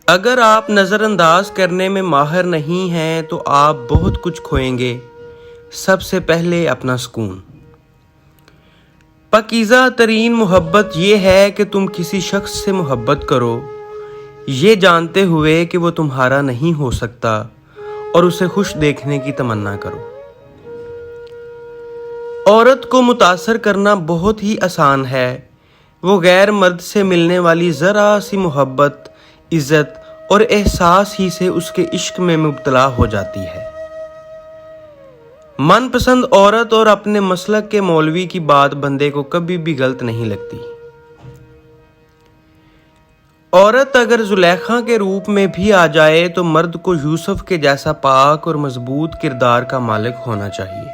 اگر آپ نظر انداز کرنے میں ماہر نہیں ہیں تو آپ بہت کچھ کھوئیں گے۔ سب سے پہلے اپنا سکون۔ پاکیزہ ترین محبت یہ ہے کہ تم کسی شخص سے محبت کرو یہ جانتے ہوئے کہ وہ تمہارا نہیں ہو سکتا اور اسے خوش دیکھنے کی تمنا کرو۔ عورت کو متاثر کرنا بہت ہی آسان ہے، وہ غیر مرد سے ملنے والی ذرا سی محبت، عزت اور احساس ہی سے اس کے عشق میں مبتلا ہو جاتی ہے۔ من پسند عورت اور اپنے مسلک کے مولوی کی بات بندے کو کبھی بھی غلط نہیں لگتی۔ عورت اگر زلیخا کے روپ میں بھی آ جائے تو مرد کو یوسف کے جیسا پاک اور مضبوط کردار کا مالک ہونا چاہیے۔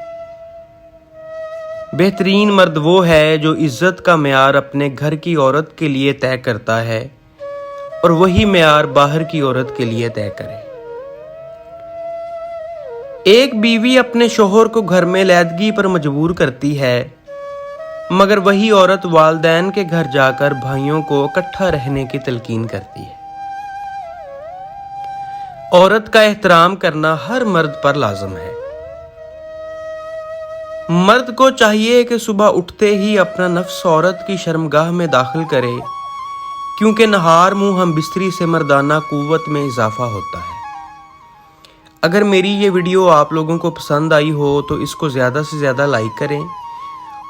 بہترین مرد وہ ہے جو عزت کا معیار اپنے گھر کی عورت کے لیے طے کرتا ہے اور وہی معیار باہر کی عورت کے لیے طے کرے۔ ایک بیوی اپنے شوہر کو گھر میں علیحدگی پر مجبور کرتی ہے، مگر وہی عورت والدین کے گھر جا کر بھائیوں کو اکٹھا رہنے کی تلقین کرتی ہے۔ عورت کا احترام کرنا ہر مرد پر لازم ہے۔ مرد کو چاہیے کہ صبح اٹھتے ہی اپنا نفس عورت کی شرمگاہ میں داخل کرے، کیونکہ نہار منہ ہم بستری سے مردانہ قوت میں اضافہ ہوتا ہے۔ اگر میری یہ ویڈیو آپ لوگوں کو پسند آئی ہو تو اس کو زیادہ سے زیادہ لائک کریں،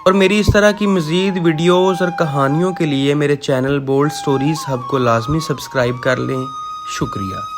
اور میری اس طرح کی مزید ویڈیوز اور کہانیوں کے لیے میرے چینل بولڈ سٹوریز ہب کو لازمی سبسکرائب کر لیں۔ شکریہ۔